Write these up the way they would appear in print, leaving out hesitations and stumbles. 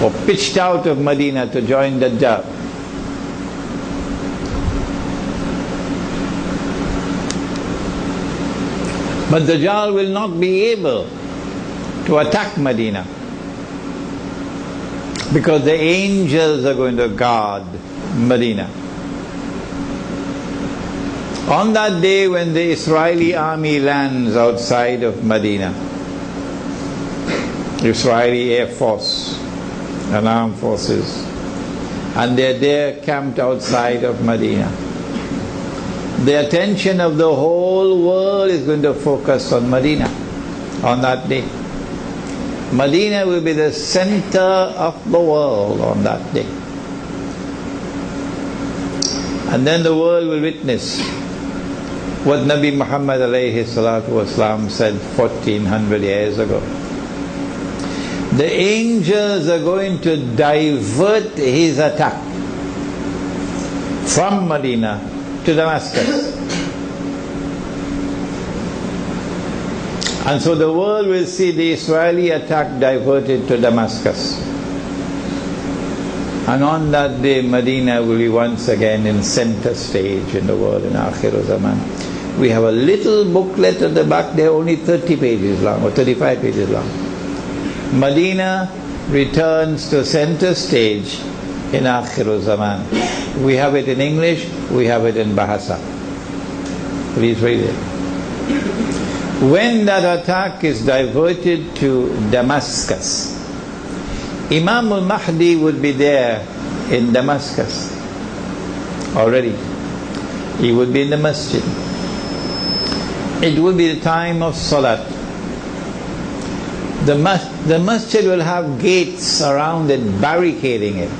or pitched out of Medina to join the Dajjal. But the Dajjal will not be able to attack Medina, because the angels are going to guard Medina. On that day when the Israeli army lands outside of Medina, Israeli Air Force and armed forces, and they're there camped outside of Medina, the attention of the whole world is going to focus on Medina on that day. Medina will be the center of the world on that day. And then the world will witness what Nabi Muhammad alayhi salatu wasalam said 1400 years ago. The angels are going to divert his attack from Medina to Damascus. And so the world will see the Israeli attack diverted to Damascus. And on that day, Medina will be once again in center stage in the world in Akhir Zaman. We have a little booklet at the back there, only 30 pages long or 35 pages long. Medina returns to center stage in Akhir Zaman. We have it in English, we have it in Bahasa. Please read it. When that attack is diverted to Damascus, Imam al-Mahdi would be there in Damascus already. He would be in the masjid. It would be the time of Salat. The masjid will have gates around it, barricading it,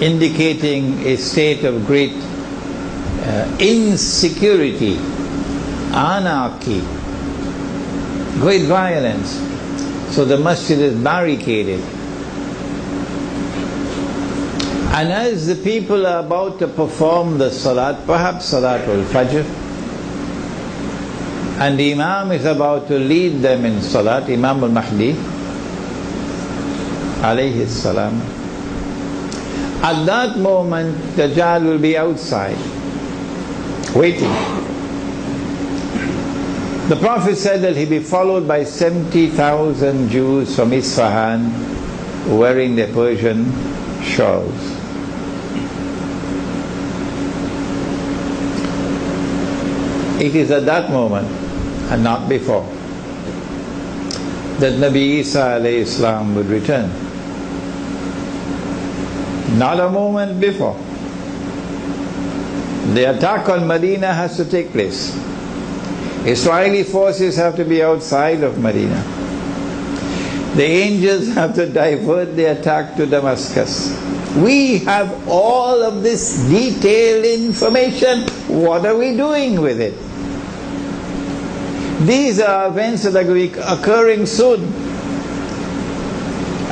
indicating a state of great insecurity, anarchy, great violence. So the masjid is barricaded. And as the people are about to perform the salat, perhaps Salatul Fajr, and the Imam is about to lead them in salat, Imam al-Mahdi alayhi salam, at that moment Dajjal will be outside waiting. The Prophet said that he'll be followed by 70,000 Jews from Isfahan wearing their Persian shawls. It is at that moment, and not before, that Nabi Isa alayhi salam would return. Not a moment before. The attack on Medina has to take place. Israeli forces have to be outside of Medina. The angels have to divert the attack to Damascus. We have all of this detailed information. What are we doing with it? These are events that are going to be occurring soon.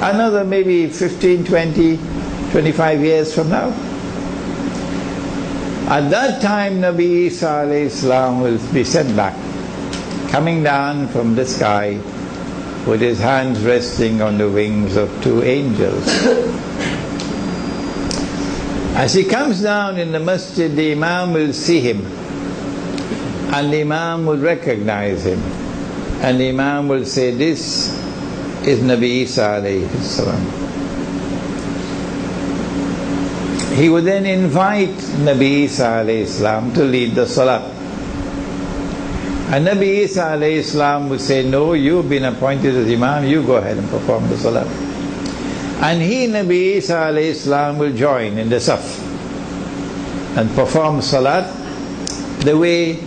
Another maybe 15, 20, 25 years from now. At that time, Nabi Isa alayhi salam will be sent back, coming down from the sky with his hands resting on the wings of two angels. As he comes down in the masjid, the Imam will see him, and the Imam will recognize him, and the Imam will say, "This is Nabi Isa alayhi salam." He would then invite Nabi Isa alayhi salam to lead the salat. And Nabi Isa alayhi salam would say, "No, you've been appointed as Imam, you go ahead and perform the salat." And he, Nabi Isa alayhi salam, will join in the saf and perform salat the way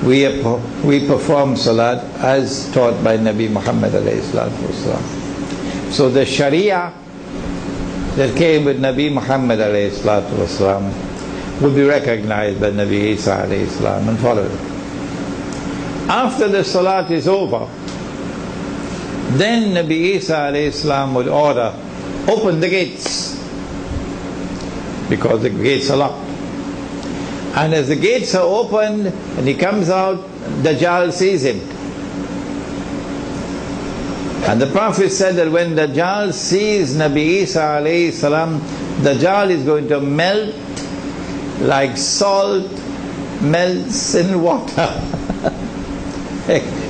we perform salat as taught by Nabi Muhammad alayhi salatu wasalam. So the Sharia that came with Nabi Muhammad alayhi salatu wasalam would be recognized by Nabi Isa alayhi salam and followed. After the salat is over, then Nabi Isa alayhi salam would order, "Open the gates," because the gates are locked. And as the gates are opened and he comes out, Dajjal sees him. And the Prophet said that when Dajjal sees Nabi Isa alayhi salam, Dajjal is going to melt like salt melts in water,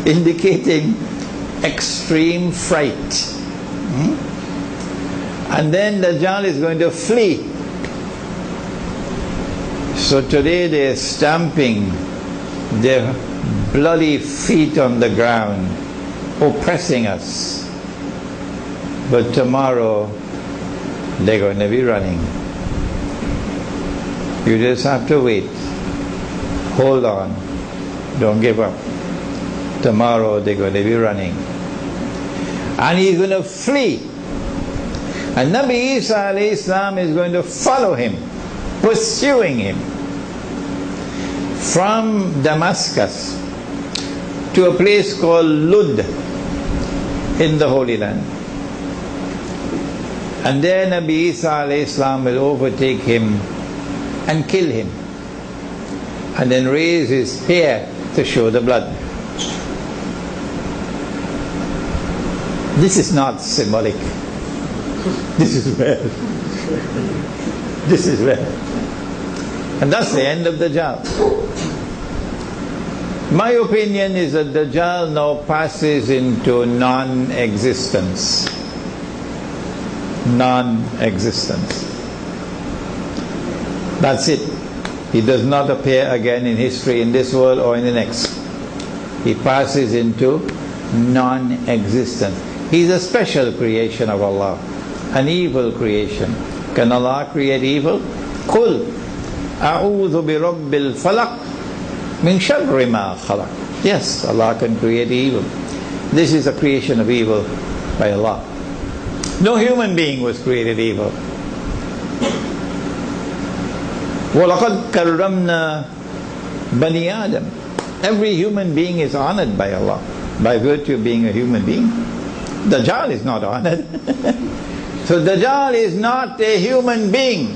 indicating extreme fright. And then Dajjal is going to flee. So today they are stamping their bloody feet on the ground, oppressing us. But tomorrow they're going to be running. You just have to wait. Hold on. Don't give up. Tomorrow they're going to be running. And he's going to flee. And Nabi Isa alayhi salam is going to follow him, pursuing him from Damascus to a place called Lud in the Holy Land. And there Nabi Isa alayhi salam will overtake him and kill him, and then raise his hair to show the blood. This is not symbolic. This is real. This is real. And that's the end of Dajjal. My opinion is that Dajjal now passes into non-existence. Non-existence. That's it. He does not appear again in history in this world or in the next. He passes into non-existence. He's a special creation of Allah, an evil creation. Can Allah create evil? Qul a'udhu bi rabbil falaq min sharri ma khalaq. Yes, Allah can create evil. This is a creation of evil by Allah. No human being was created evil. وَلَقَدْ كَرَّمْنَا بَنِي آدَمَ. Every human being is honored by Allah by virtue of being a human being. Dajjal is not honored. So Dajjal is not a human being.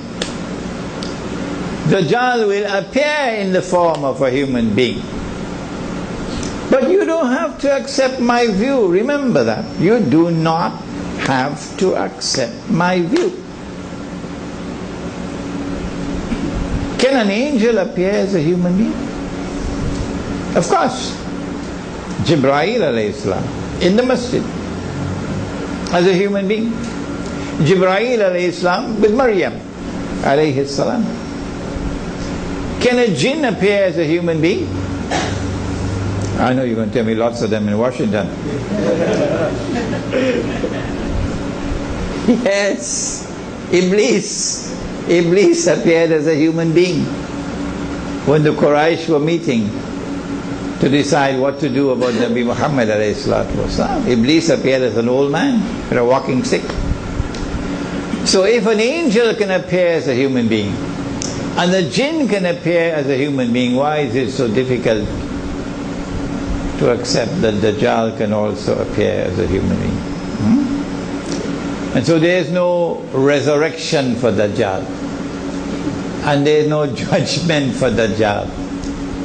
Dajjal will appear in the form of a human being. But you don't have to accept my view. Remember that. You do not have to accept my view. Can an angel appear as a human being? Of course. Jibreel alayhi salam in the masjid as a human being. Jibreel alayhi salam with Maryam alayhi salam. Can a jinn appear as a human being? I know you're going to tell me lots of them in Washington. Yes, Iblis appeared as a human being when the Quraysh were meeting to decide what to do about Nabi Muhammad alayhi salatu wasalam. Iblis appeared as an old man with a walking stick. So if an angel can appear as a human being and the jinn can appear as a human being, why is it so difficult to accept that Dajjal can also appear as a human being? And so there is no resurrection for Dajjal, and there is no judgment for Dajjal,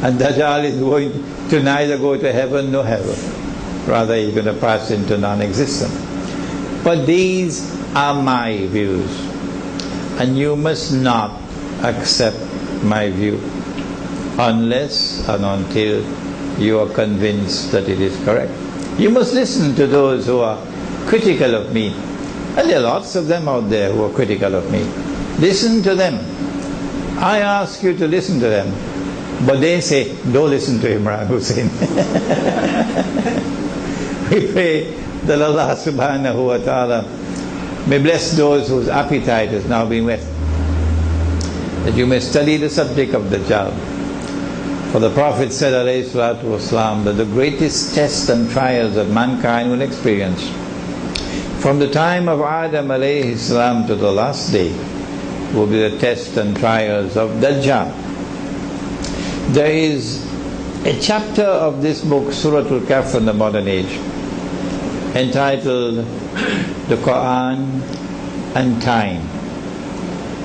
and Dajjal is going to neither go to heaven nor hell. Rather, he's going to pass into non-existence. But these are my views, and you must not accept my view unless and until you are convinced that it is correct. You must listen to those who are critical of me, and there are lots of them out there who are critical of me. Listen to them. I ask you to listen to them, but they say, don't listen to Imran Hussein. We pray that Allah subhanahu wa ta'ala may bless those whose appetite has now been whet, that you may study the subject of Dajjal. For the Prophet said alayhi salatu wasalam that the greatest tests and trials that mankind will experience from the time of Adam alayhi salam to the last day will be the tests and trials of Dajjal. There is a chapter of this book, Surah Al-Kahf in the modern age, entitled The Quran and Time.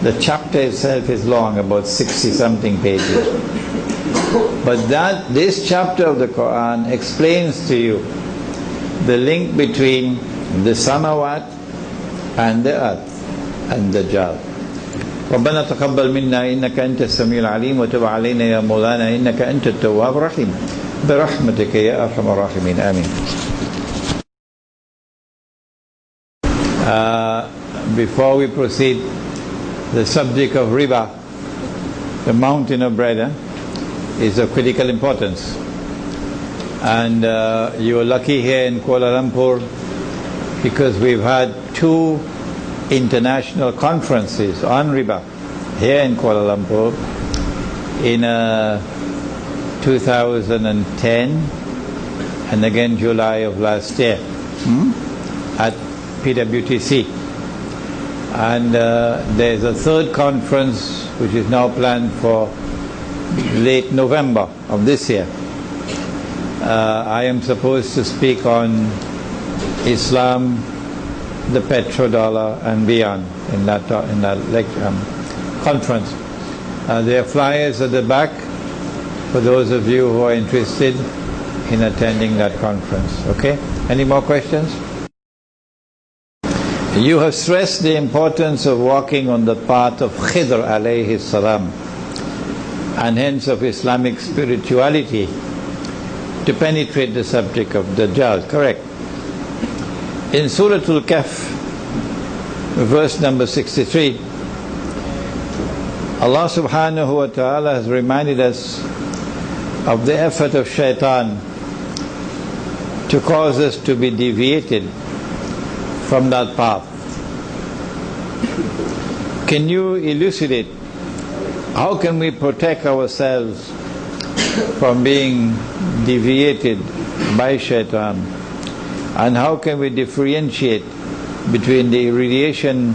The chapter itself is long, about 60-something pages. But this chapter of the Quran explains to you the link between the samawat and the earth and the Dajjal. ربنا تقبل منا إنك أنت السميع العليم وتب علينا يا مولانا إنك أنت التواب الرحيم برحمتك يا أرحم الراحمين آمين. Before we proceed, the subject of riba, the mountain of bread, is of critical importance. And you are lucky here in Kuala Lumpur because we've had 2 international conferences on riba here in Kuala Lumpur in 2010 and again July of last year at PWTC. And there's a 3rd conference which is now planned for late November of this year. I am supposed to speak on Islam, the petrodollar and beyond in that conference. There are flyers at the back for those of you who are interested in attending that conference. Okay? Any more questions? You have stressed the importance of walking on the path of Khidr alayhi salam and hence of Islamic spirituality to penetrate the subject of Dajjal. Correct. In Surah Al-Kahf, verse number 63, Allah subhanahu wa ta'ala has reminded us of the effort of shaitan to cause us to be deviated from that path. Can you elucidate how can we protect ourselves from being deviated by shaitan, and how can we differentiate between the irradiation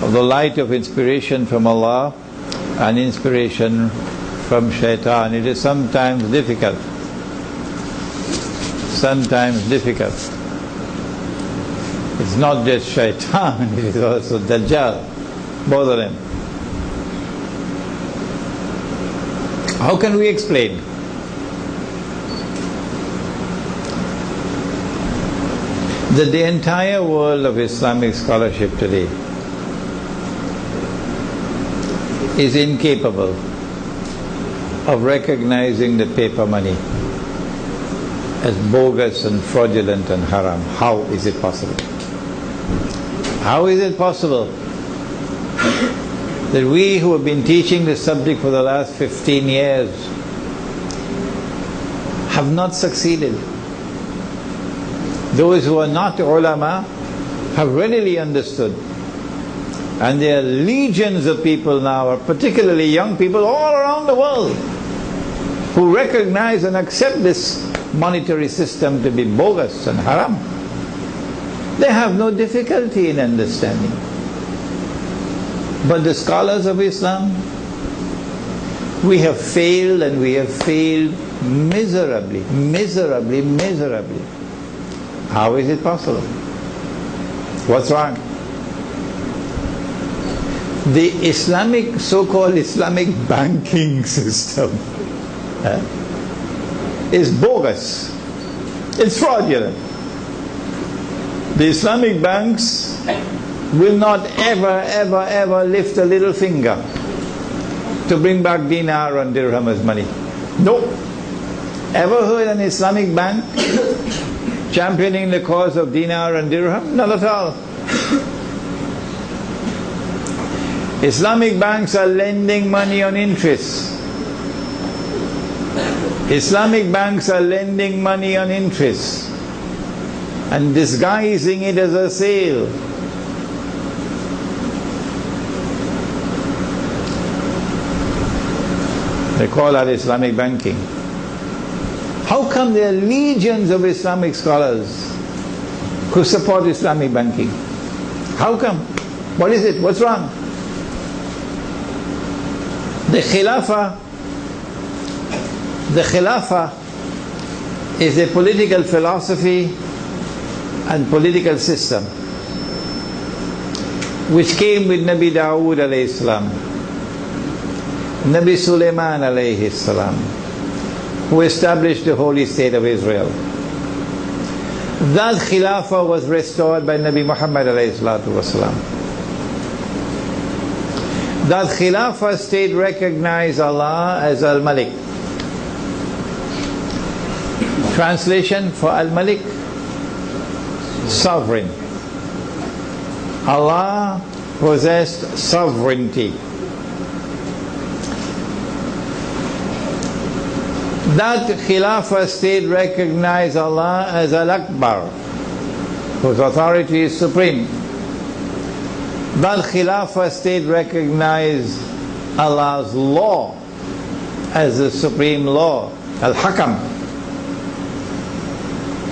of the light of inspiration from Allah and inspiration from shaitan? It is sometimes difficult. Sometimes difficult. It's not just shaitan, it is also Dajjal, both of them. How can we explain? That the entire world of Islamic scholarship today is incapable of recognizing the paper money as bogus and fraudulent and haram. How is it possible? How is it possible that we who have been teaching this subject for the last 15 years have not succeeded? Those who are not ulama have readily understood, and there are legions of people now, particularly young people all around the world, who recognize and accept this monetary system to be bogus and haram. They have no difficulty in understanding. But the scholars of Islam, we have failed, and we have failed miserably, miserably, miserably. How is it possible? What's wrong? The Islamic, so-called Islamic banking system is bogus. It's fraudulent. The Islamic banks will not ever, ever, ever lift a little finger to bring back dinar and dirham as money. No. Ever heard an Islamic bank championing the cause of dinar and dirham? Not at all. Islamic banks are lending money on interest. Islamic banks are lending money on interest and disguising it as a sale. They call that Islamic banking. How come there are legions of Islamic scholars who support Islamic banking? How come? What is it? What's wrong? The Khilafah is a political philosophy and political system which came with Nabi Dawood alayhi salam, Nabi Sulaiman alayhi salam, who established the holy state of Israel. That Khilafah was restored by Nabi Muhammad alayhi salatu wasalam. That Khilafah state recognized Allah as Al-Malik. Translation for Al-Malik: sovereign. Allah possessed sovereignty. That Khilafah state recognized Allah as Al-Akbar, whose authority is supreme. That Khilafah state recognized Allah's law as the supreme law, Al-Hakam.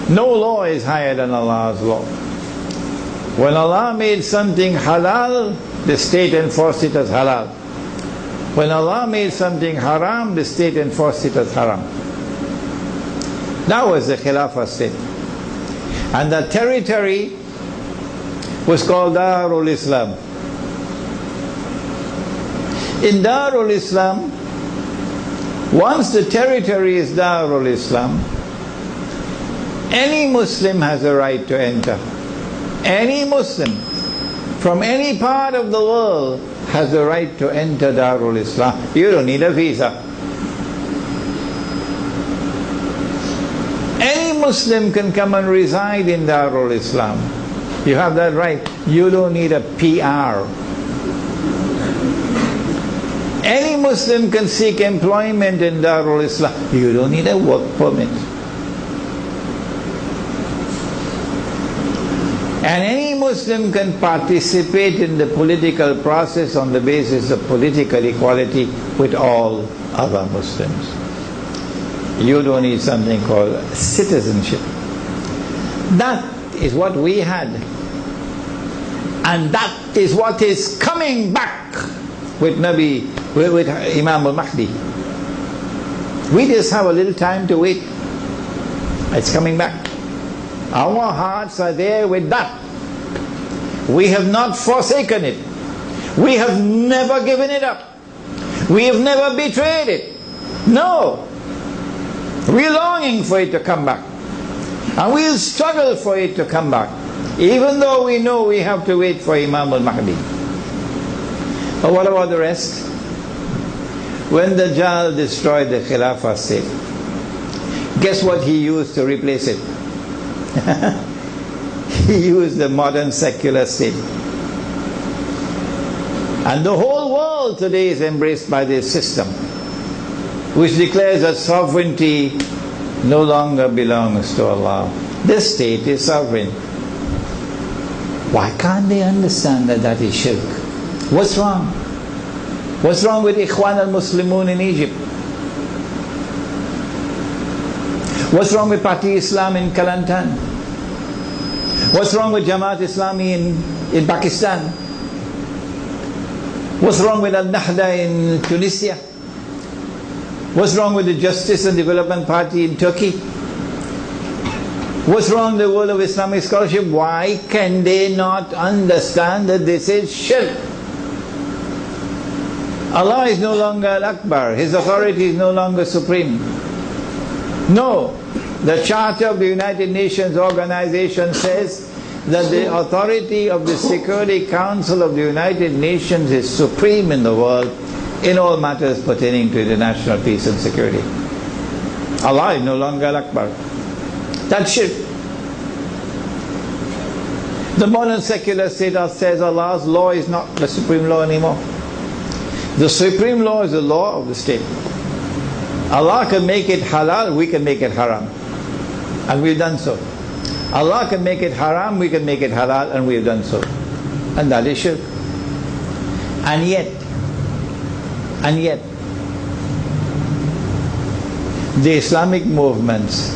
No law is higher than Allah's law. When Allah made something halal, the state enforced it as halal. When Allah made something haram, the state enforced it as haram. That was the Khilafah state. And the territory was called Darul Islam. In Darul Islam, once the territory is Darul Islam, any Muslim has a right to enter. Any Muslim from any part of the world has the right to enter Darul Islam. You don't need a visa. Any Muslim can come and reside in Darul Islam. You have that right. You don't need a PR. Any Muslim can seek employment in Darul Islam. You don't need a work permit. And any Muslim can participate in the political process on the basis of political equality with all other Muslims. You don't need something called citizenship. That is what we had. And that is what is coming back with with Imam al-Mahdi. We just have a little time to wait. It's coming back. Our hearts are there with that. We have not forsaken it. We have never given it up. We have never betrayed it. No. We're longing for it to come back. And we'll struggle for it to come back, even though we know we have to wait for Imam al-Mahdi. But what about the rest? When the Dajjal destroyed the Khilafah state, guess what he used to replace it? He used the modern secular state. And the whole world today is embraced by this system, which declares that sovereignty no longer belongs to Allah. This state is sovereign. Why can't they understand that that is shirk? What's wrong? What's wrong with Ikhwan al-Muslimun in Egypt? What's wrong with Parti Islam in Kelantan? What's wrong with Jamaat Islami in Pakistan? What's wrong with Al-Nahda in Tunisia? What's wrong with the Justice and Development Party in Turkey? What's wrong with the world of Islamic scholarship? Why can they not understand that this is shirk? Allah is no longer Al-Akbar. His authority is no longer supreme. No. The Charter of the United Nations Organization says that the authority of the Security Council of the United Nations is supreme in the world in all matters pertaining to international peace and security. Allah is no longer Al-Akbar. That's shirk. The modern secular state says Allah's law is not the supreme law anymore. The supreme law is the law of the state. Allah can make it halal, we can make it haram. And we've done so. Allah can make it haram, we can make it halal, and we've done so. And that is shirk. And yet, the Islamic movements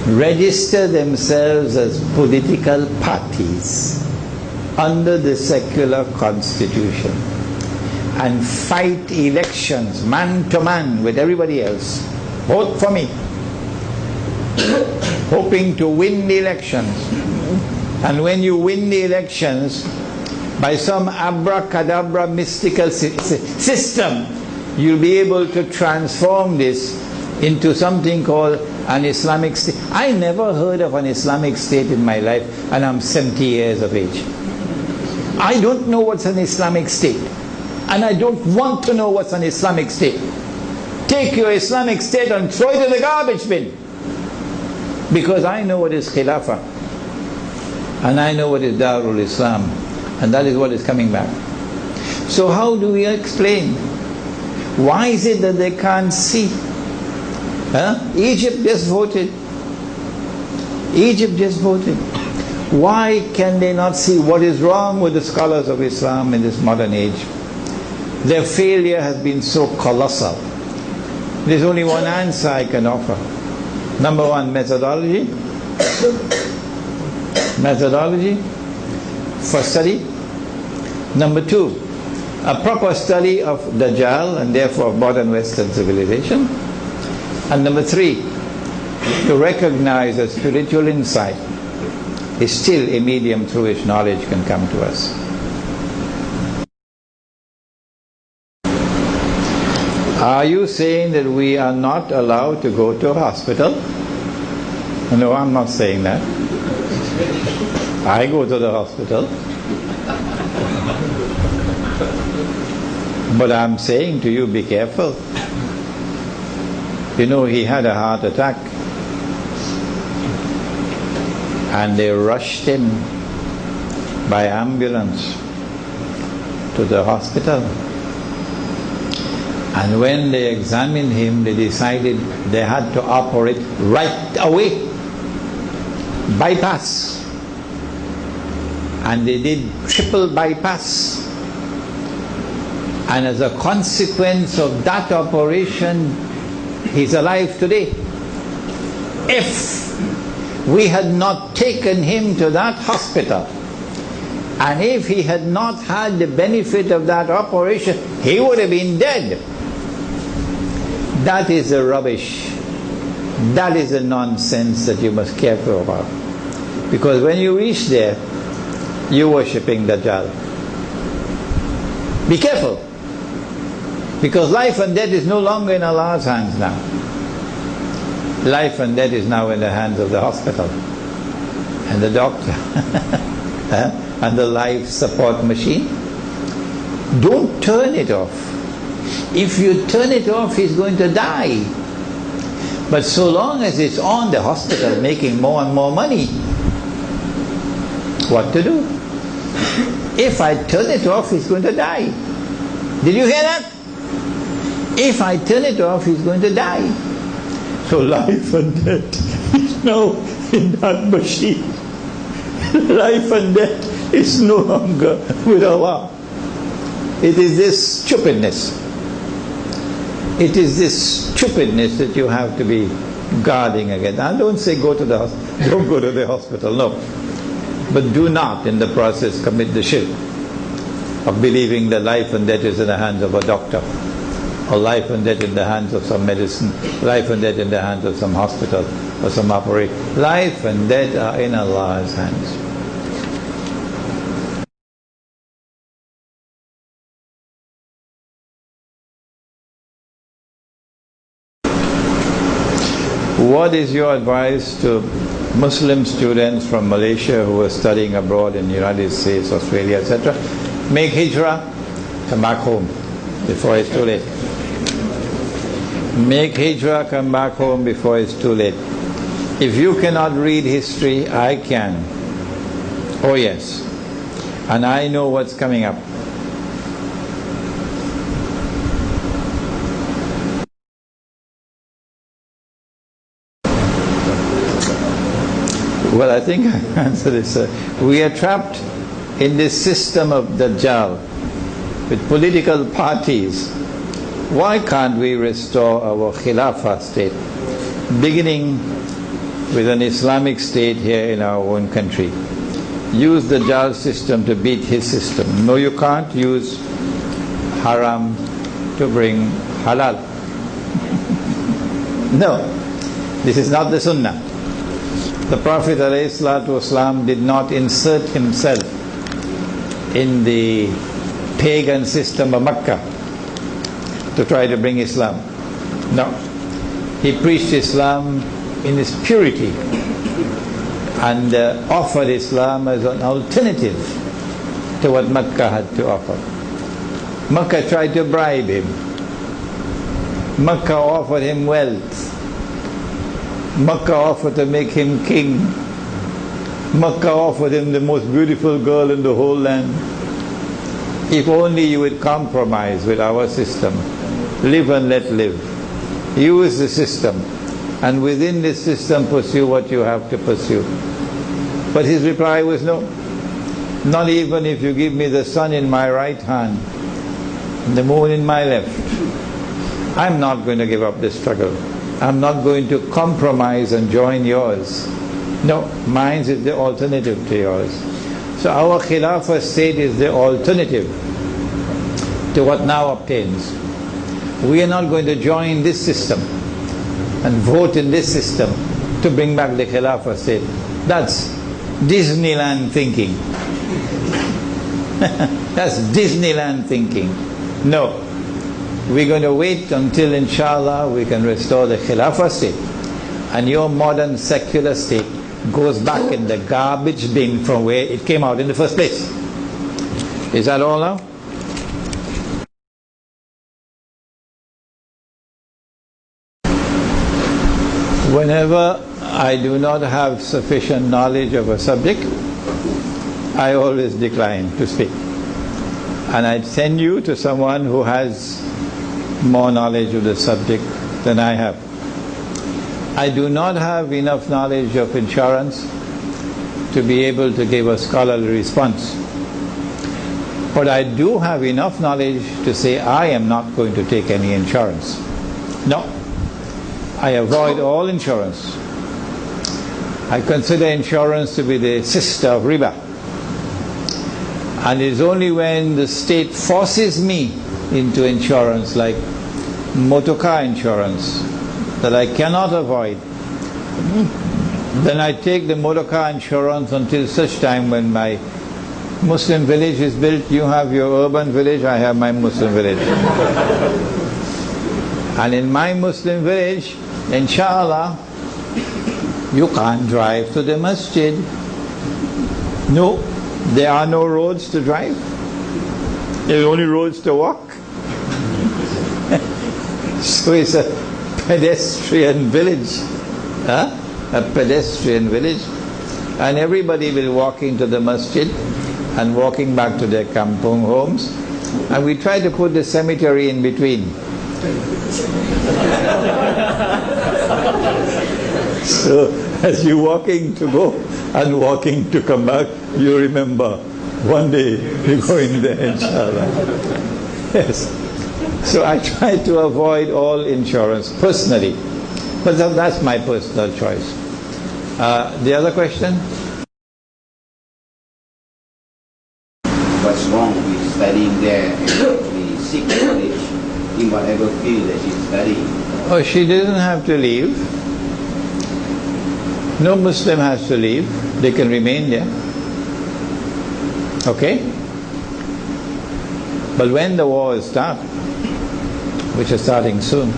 register themselves as political parties under the secular constitution and fight elections man to man with everybody else. Vote for me. Hoping to win the elections. And when you win the elections, by some abracadabra mystical system, you'll be able to transform this into something called An Islamic state. I never heard of an Islamic state in my life, and I'm 70 years of age. I don't know what's an Islamic state, and I don't want to know what's an Islamic state. Take your Islamic state and throw it in the garbage bin, because I know what is Khilafah, and I know what is Darul Islam, and that is what is coming back. So how do we explain? Why is it that they can't see? Egypt just voted. Egypt just voted. Why can they not see what is wrong with the scholars of Islam in this modern age? Their failure has been so colossal. There's only one answer I can offer. Number one, methodology. Methodology for study. Number two, a proper study of Dajjal and therefore modern Western civilization. And number three, to recognize that spiritual insight is still a medium through which knowledge can come to us. Are you saying that we are not allowed to go to a hospital? No, I'm not saying that. I go to the hospital. But I'm saying to you, be careful. You know, he had a heart attack, and they rushed him by ambulance to the hospital. And when they examined him, they decided they had to operate right away. Bypass. And they did triple bypass. And as a consequence of that operation, he's alive today. If we had not taken him to that hospital, and if he had not had the benefit of that operation, he would have been dead. That is the rubbish. That is the nonsense that you must care about. Because when you reach there, you're worshipping Dajjal. Be careful. Because life and death is no longer in Allah's hands now. Life and death is now in the hands of the hospital and the doctor and the life support machine. Don't turn it off. If you turn it off, he's going to die. But so long as it's on, the hospital making more and more money, what to do? If I turn it off, he's going to die. Did you hear that? If I turn it off, he's going to die. So life and death is now in that machine. Life and death is no longer with Allah. It is this stupidness. It is this stupidness that you have to be guarding against. I don't say go to the hospital. Don't go to the hospital, no. But do not in the process commit the shirk of believing that life and death is in the hands of a doctor, or life and death in the hands of some medicine, life and death in the hands of some hospital or some operation. Life and death are in Allah's hands. What is your advice to Muslim students from Malaysia who are studying abroad in the United States, Australia, etc.? Make hijrah, come back home before it's too late. Make hijrah, come back home before it's too late. If you cannot read history, I can. Oh yes. And I know what's coming up. Well, I think I answered this. We are trapped in this system of Dajjal with political parties. Why can't we restore our Khilafah state, beginning with an Islamic state here in our own country? Use the Dajjal system to beat his system. No, you can't use haram to bring halal. No, this is not the Sunnah. The Prophet ﷺ did not insert himself in the pagan system of Makkah to try to bring Islam. No. He preached Islam in its purity and offered Islam as an alternative to what Makkah had to offer. Makkah tried to bribe him. Makkah offered him wealth. Makkah offered to make him king. Makkah offered him the most beautiful girl in the whole land. If only you would compromise with our system. Live and let live. Use the system. And within this system pursue what you have to pursue. But his reply was no. Not even if you give me the sun in my right hand and the moon in my left. I'm not going to give up this struggle. I'm not going to compromise and join yours. No, mine is the alternative to yours. So our Khilafah state is the alternative to what now obtains. We are not going to join this system and vote in this system to bring back the Khilafah state. That's Disneyland thinking. That's Disneyland thinking. No. We're going to wait until inshallah we can restore the Khilafah state and your modern secular state goes back in the garbage bin from where it came out in the first place. Is that all now? Whenever I do not have sufficient knowledge of a subject, I always decline to speak. And I'd send you to someone who has more knowledge of the subject than I have. I do not have enough knowledge of insurance to be able to give a scholarly response. But I do have enough knowledge to say I am not going to take any insurance. No. I avoid all insurance. I consider insurance to be the sister of riba. And it's only when the state forces me into insurance, like motor car insurance, that I cannot avoid, then I take the motor car insurance until such time when my Muslim village is built. You have your urban village, I have my Muslim village. And in my Muslim village, inshallah, you can't drive to the masjid. No, there are no roads to drive. There are only roads to walk. So it's a pedestrian village. A pedestrian village. And everybody will walk into the masjid and walking back to their kampung homes. And we try to put the cemetery in between. So as you're walking to go and walking to come back, you remember, one day you're going there, inshallah. Yes. So I try to avoid all insurance personally. But that's my personal choice. The other question? What's wrong with studying there and actually seek knowledge in whatever field that she's studying? Oh, she doesn't have to leave. No Muslim has to leave. They can remain there. Okay? But when the wars start, which is starting soon,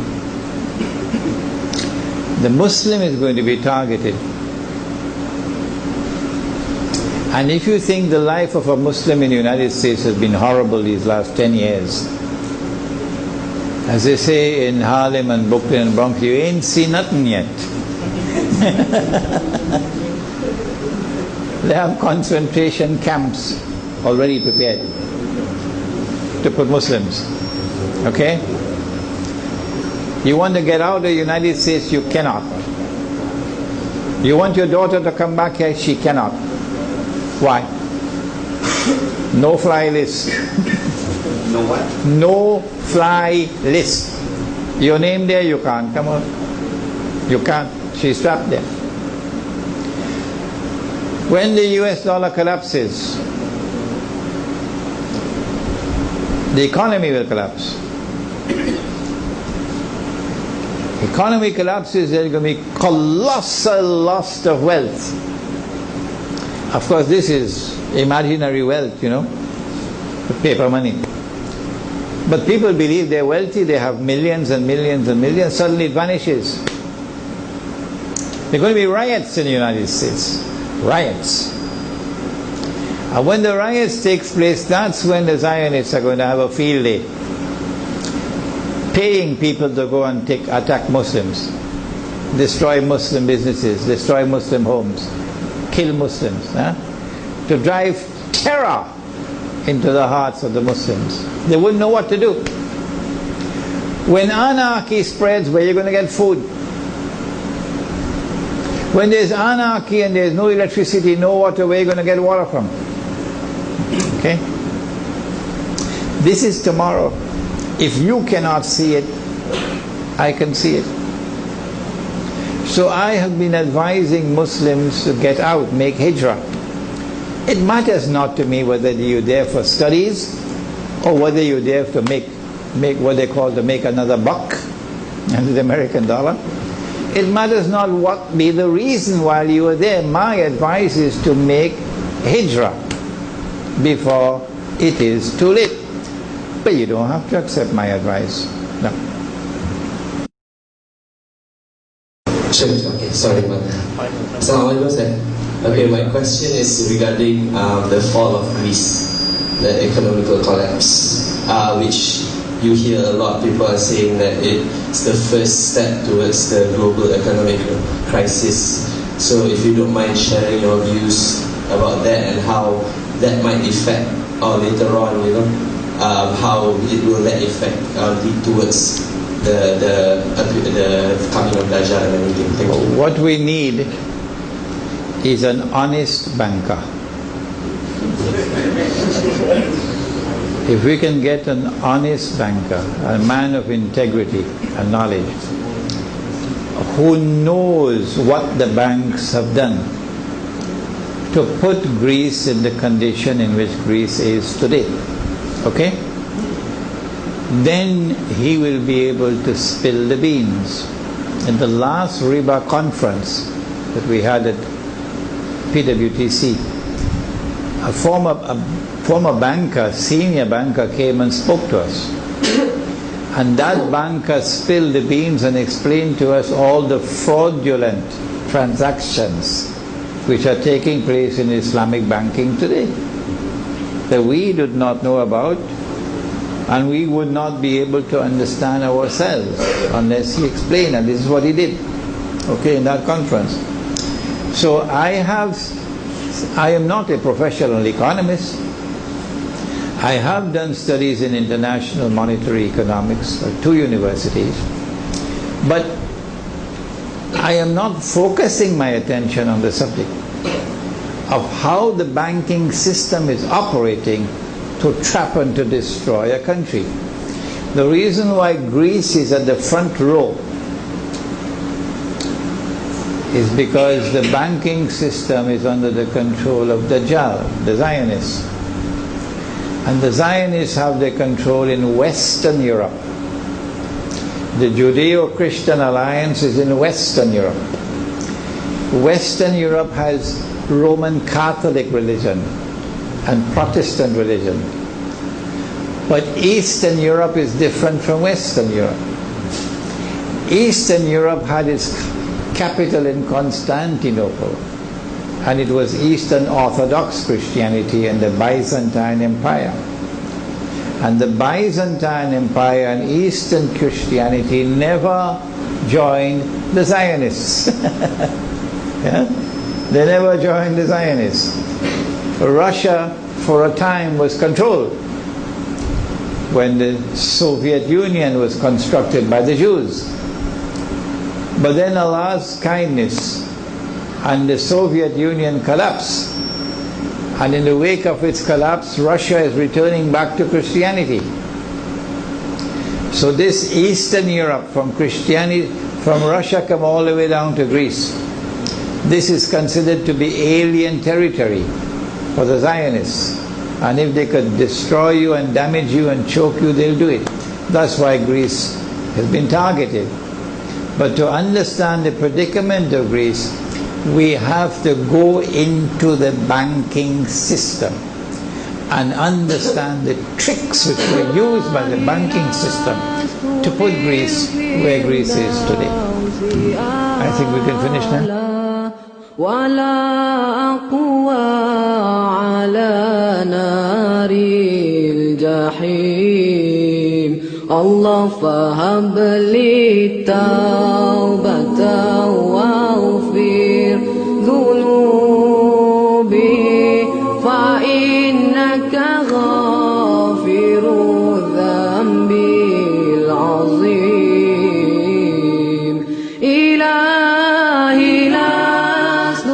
the Muslim is going to be targeted. And if you think the life of a Muslim in the United States has been horrible these last 10 years, as they say in Harlem and Brooklyn and Bronx, you ain't seen nothing yet. They have concentration camps already prepared to put Muslims. Okay? You want to get out of the United States, you cannot. You want your daughter to come back here, she cannot. Why? No fly list. No what? No fly list. Your name there, you can't come out. You can't. She's trapped there. When the US dollar collapses, the economy will collapse. Economy collapses, there's going to be colossal loss of wealth. Of course, this is imaginary wealth, you know, paper money. But people believe they're wealthy, they have millions and millions and millions, suddenly it vanishes. There are going to be riots in the United States. Riots. And when the riots takes place, that's when the Zionists are going to have a field day. Paying people to go and attack Muslims. Destroy Muslim businesses. Destroy Muslim homes. Kill Muslims. To drive terror into the hearts of the Muslims. They wouldn't know what to do. When anarchy spreads, where are you going to get food? When there's anarchy and there's no electricity, no water, where are you going to get water from? Okay? This is tomorrow. If you cannot see it, I can see it. So I have been advising Muslims to get out, make hijrah. It matters not to me whether you're there for studies or whether you're there to make what they call to make another buck, and the American dollar. It matters not what be the reason while you are there. My advice is to make hijrah before it is too late. But you don't have to accept my advice. No. Okay, sorry, man. Okay, my question is regarding the fall of Greece, the economical collapse, which you hear a lot of people are saying that it's the first step towards the global economic crisis. So if you don't mind sharing your views about that and how that might affect, or later on, how it will that affect lead towards the coming of Dajjal and everything. Thank you. What we need is an honest banker. If we can get an honest banker, a man of integrity and knowledge, who knows what the banks have done to put Greece in the condition in which Greece is today, okay? Then he will be able to spill the beans. In the last RIBA conference that we had at PWTC, a former banker, senior banker, came and spoke to us. And that banker spilled the beans and explained to us all the fraudulent transactions which are taking place in Islamic banking today, that we did not know about, and we would not be able to understand ourselves unless he explained. And this is what he did, okay, in that conference. So I am not a professional economist. I have done studies in international monetary economics at 2 universities, but I am not focusing my attention on the subject of how the banking system is operating to trap and to destroy a country. The reason why Greece is at the front row is because the banking system is under the control of Dajjal, the Zionists. And the Zionists have their control in Western Europe. The Judeo-Christian alliance is in Western Europe. Western Europe has Roman Catholic religion and Protestant religion. But Eastern Europe is different from Western Europe. Eastern Europe had its capital in Constantinople, and it was Eastern Orthodox Christianity and the Byzantine Empire. And the Byzantine Empire and Eastern Christianity never joined the Zionists. Yeah? They never joined the Zionists. Russia, for a time, was controlled when the Soviet Union was constructed by the Jews. But then Allah's kindness, and the Soviet Union collapsed. And in the wake of its collapse, Russia is returning back to Christianity. So this Eastern Europe, from Christianity, from Russia come all the way down to Greece. This is considered to be alien territory for the Zionists. And if they could destroy you and damage you and choke you, they'll do it. That's why Greece has been targeted. But to understand the predicament of Greece, we have to go into the banking system and understand the tricks which were used by the banking system to put Greece where Greece is today. I think we can finish now. ولا أقوى على نار الجحيم الله فهب لي توبة واغفر ذنوبي فإنك غافر الذنب العظيم إلهي لست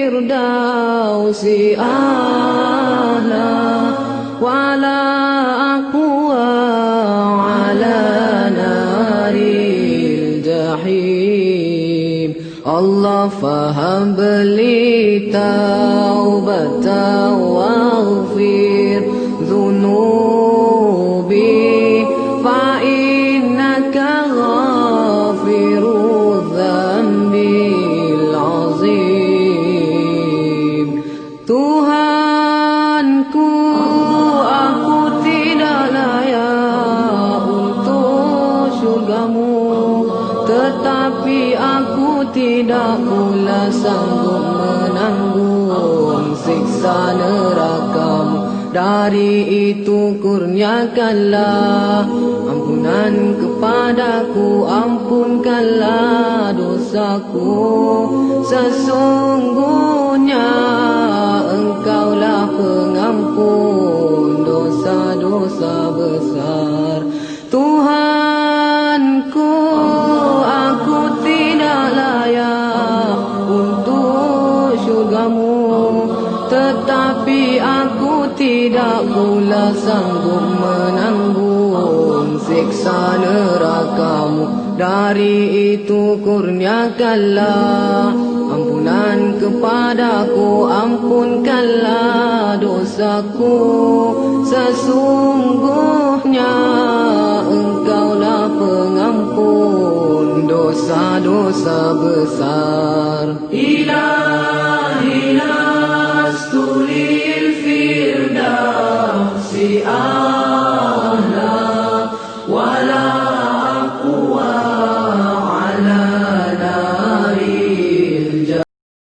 للفردوس أهلا ولا أقوى على نار الجحيم الله فهب لي توبة واغفر ذنوبي فإنك غافر الذنب العظيم Tuhanku aku tidak layak untuk syurgamu tetapi aku tidak pula sanggup menanggung siksa nerakamu dari itu kurniakanlah ampunan kepadaku ampunkanlah dosaku sesungguhnya engkaulah pengampun dosa-dosa besar Tuhanku aku tidak layak untuk syurgamu tetapi aku tidak pula sanggup menanggung siksa nerakamu dari itu kurniakanlah ampunan kepadaku ampunkanlah dosaku sesungguhnya engkaulah pengampun dosa-dosa besar